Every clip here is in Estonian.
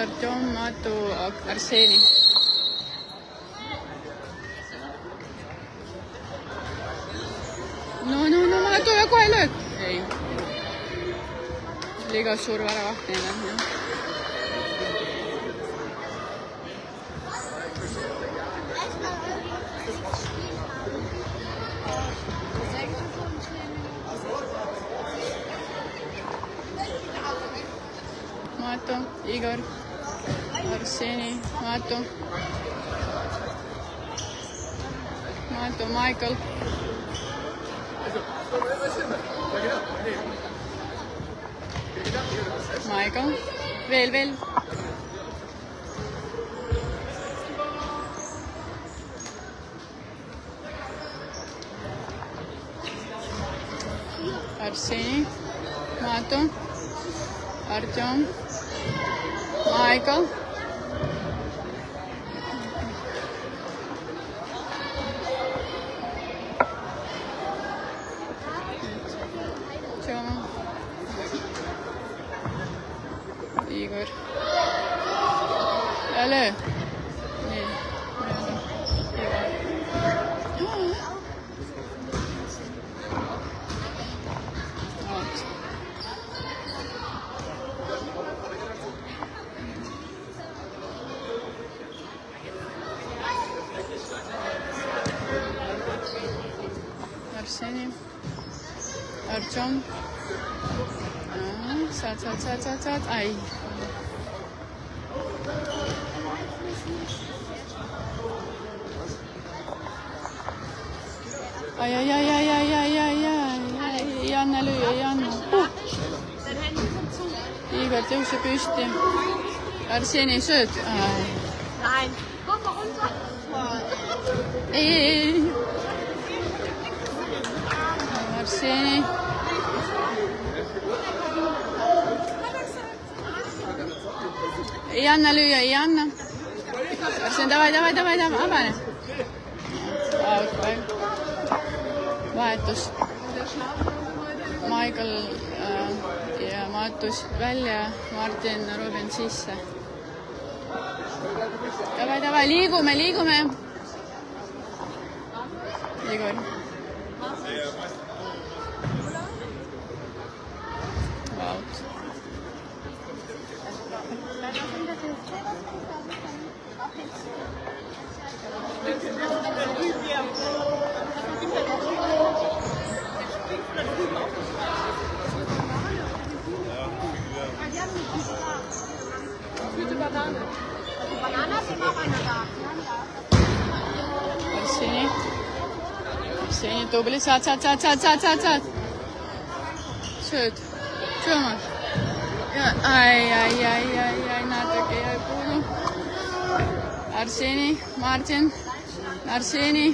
Artjom, Matu, Arseni. No, Matu ja kohe löök. Ei. Liiga suur väravaht neile. Matu, Igor, Arseni, Matu, Michael. Michael, veel. Arseni, Matu, Artjom, Michael. Tjoma. Igor. Ja löö. Nii. Arseni, Artjom. Saad. Ai. Ei anna lüüa, ei anna. Igor tõuse püsti. Arseni, sööd. Nein, komm mal runter. Ei. Arseni. Ei anna lüüa, ei anna. Arseni, davai, avane. Vahetus. Michael ja Matus välja, Martin, Robin sisse. Davai, liigume. Igor. Vaut. Gute Banane. Banane ist immer einer da. Arseni, tubli, saad. Sööd. Tjoma. Ai, natuke jäi puudu. Arseni, Martin, Arseni.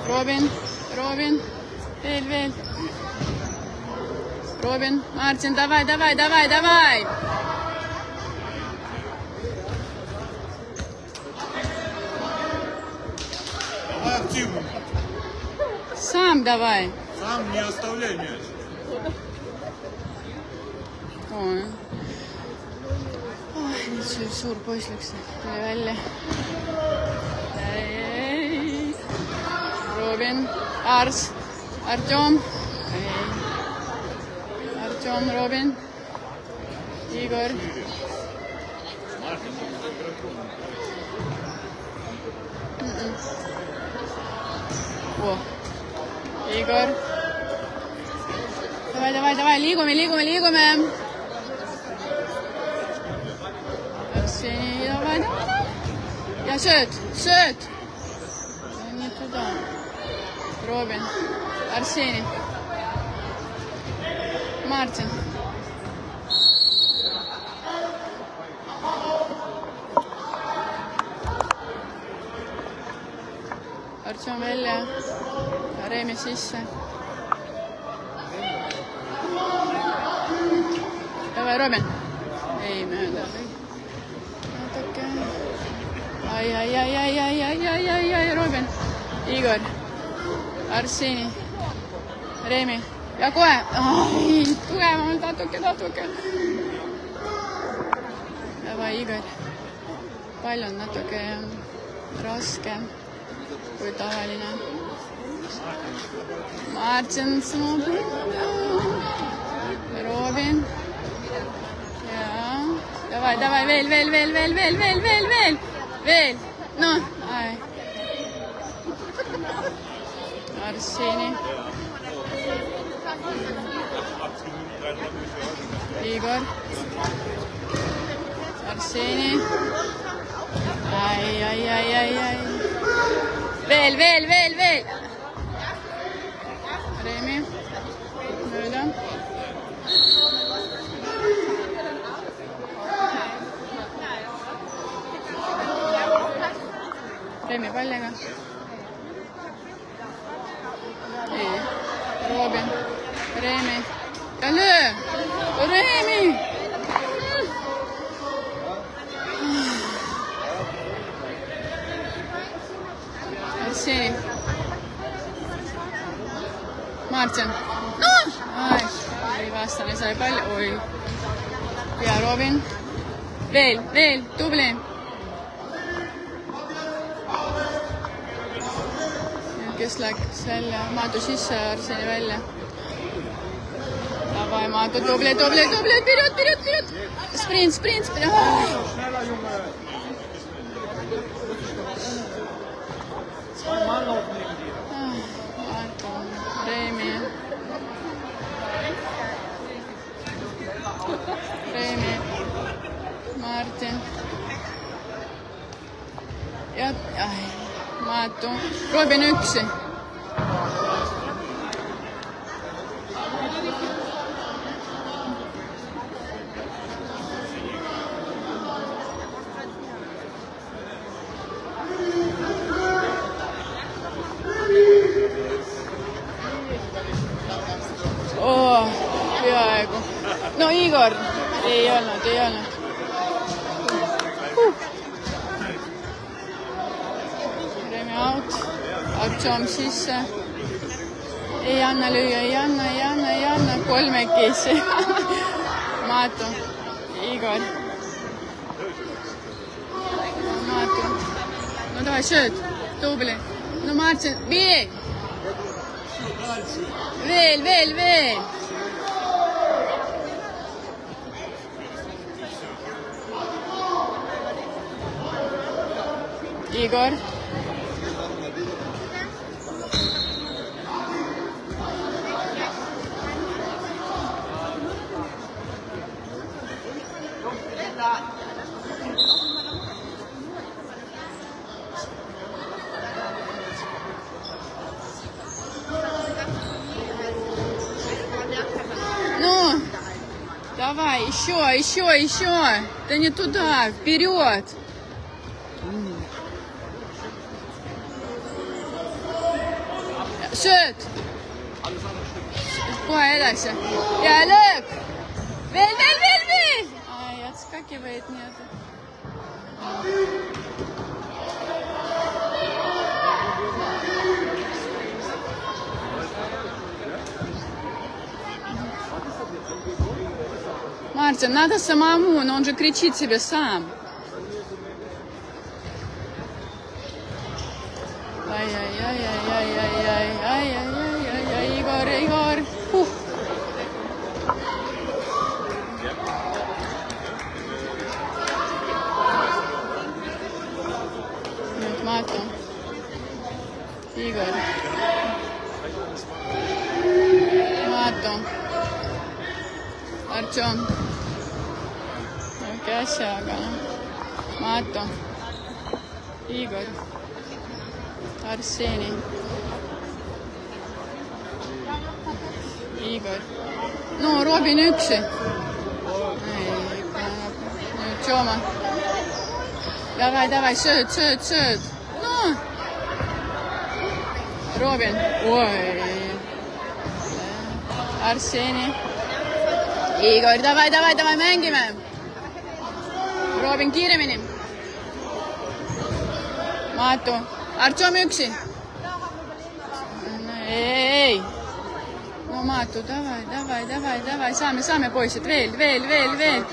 Robin, veel. Robin, Martin, davai. Давай активно. Сам давай. Сам не оставляй мяч. Oi, nüüd see suur poiss läks välja. Robin, Artjom. Artjom, Robin, Igor. Igor. Davai, liigume. Arseni, davai. Ja sööd. Nii tuda. Robin, Arseni. Martin. Artjom välja. Reemi sisse. Davai, Robin. Ei mööda. Natuke. Ai, Robin. Igor. Arseni. Reemi. ja kohe, tugevamalt natuke. Davai, Igor. Pall on natuke raske kui tavaline. Martin smoob. Robin. Ja. Davai, veel. No, ai. Arseni. Igor. Arseni. Ai. Veel. Remi. Mööda. Remi palliga. Ei. Robin. Remi. Ja löö! Remi! Arseni. Martin. No! Ai. Vastane sai palli. Oi. Ja Robin. Veel. Tubli. Kes läks välja? Maadu sisse, Arseni välja. Davai, Maadu, tubli. Pirut. Sprint. Remi. Martin. Ja, Maatu. Robin üksi. Peaaegu. No Igor. Ei olnud. Remi out. Artjom sisse. Ei anna lüüa, ei anna. Kolmekesi. Maatu. Igor. Maatu. No davai, sööd. Tubli. No Martin, veel. Igor. Ну, давай, еще. Да не туда, вперед. Sööd. Kohe edasi. Ja löök. Veel. Ai, отскакивает нет. Мартин, надо самому, но он же кричит себе сам. Igor. Nüüd Maatu. Igor. Maatu. Artjom. Okei asja, aga Maatu. Igor. Arseni. Igor. No, Robin üksi. Nüüd Tšoma. Davai, sööd. No. Robin. Oi. Arseni. Igor, davai, mängime. Robin, kiiremini. Maatu. Artjom üksi. Ei. no Maatu, davai, saame poisid, veel,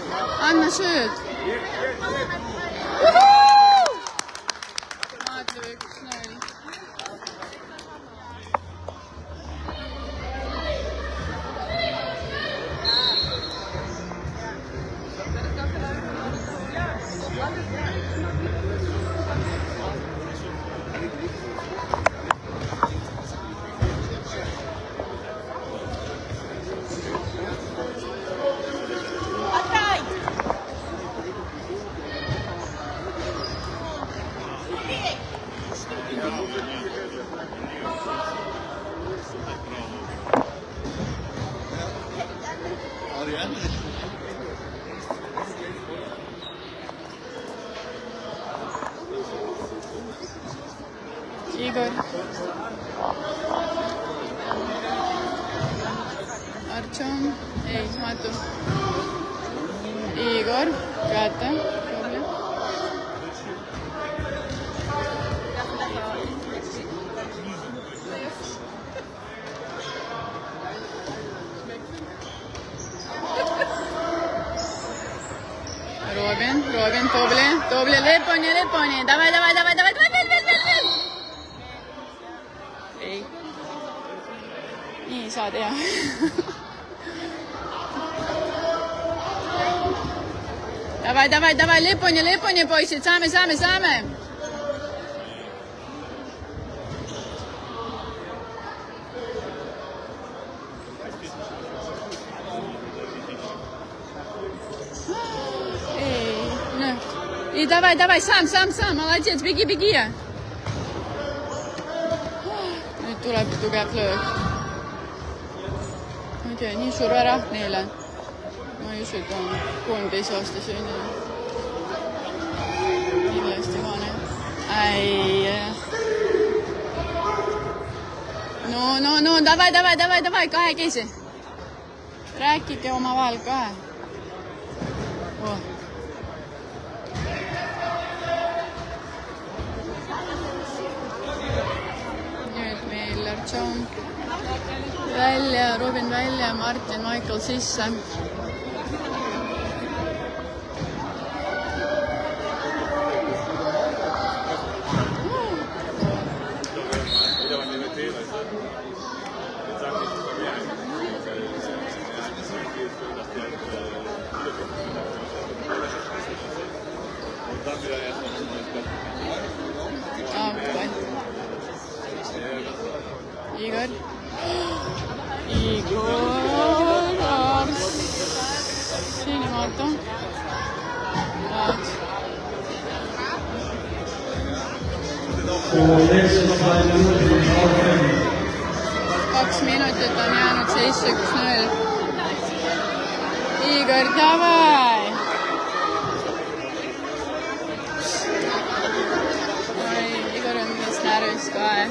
anna sööd. Maatu 1-0. Igor. Artšom. Ei, Maatu. Igor. Käete. Robin, Tobli, Leponi. Davai, veel. Ei. Nii saa teha. Davai, Leponi, poisid, saame. И давай, сам, молодец, беги. Nüüd tuleb tugev löök. Ma ei tea, nii suur värah neile. Ma ei usu, et on 13 aasta sünni. Kindlasti vane. No, davai, kahekesi. Rääkige omavahel kahe. Artšom välja, Robin välja, Martin, Michael sisse. Igor. Siin Maatu. 2 minutit on jäänud seisse 1-0. Igor, davai. Igor on vist närvis kohe.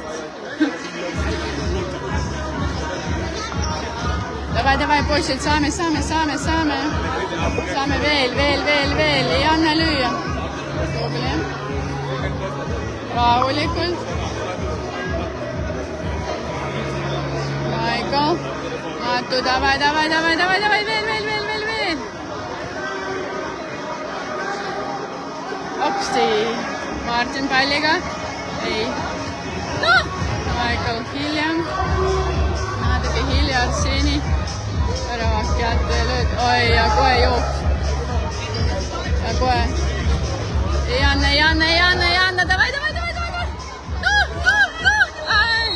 Davai, poisid, saame. Saame veel. Ei anna lüüa. Tobli. Rahulikult. Michael. Maatu, davai, veel. Opsti. Martin palliga. Ei. No! Michael hiljem. Natuke hilja Arseni. Väravak kätte ja lööd. Oi, ja kohe jooks. Ja kohe. Ei anna. Davai. No! Ai!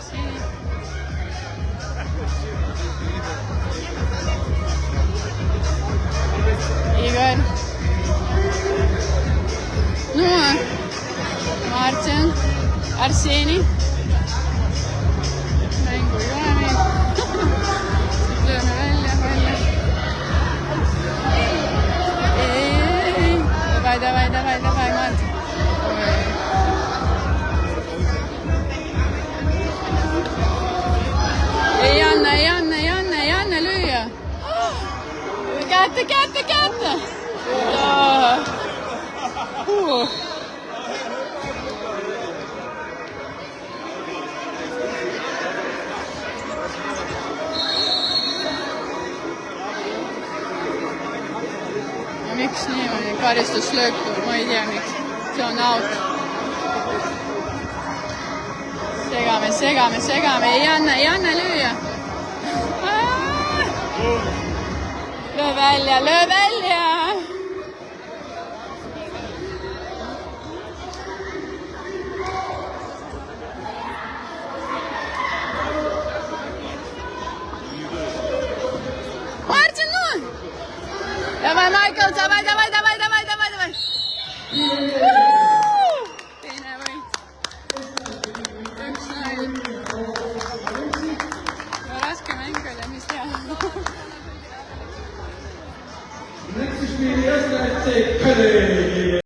Siin. Igor. No, Martin, Arseni. Mängu ei ole meil. Lööme välja. Ei. Davai, Martin. Ei anna lüüa. Kätte. miks niimoodi, karistuslöök, ma ei tea miks, see on out. Segame, ei anna lüüa. Löö välja. Martin, nu! Давай, Michael, давай. Teine võit. 1-0. Raske mäng oli, mis teha. Nächstes Spiel, erster FC Köln.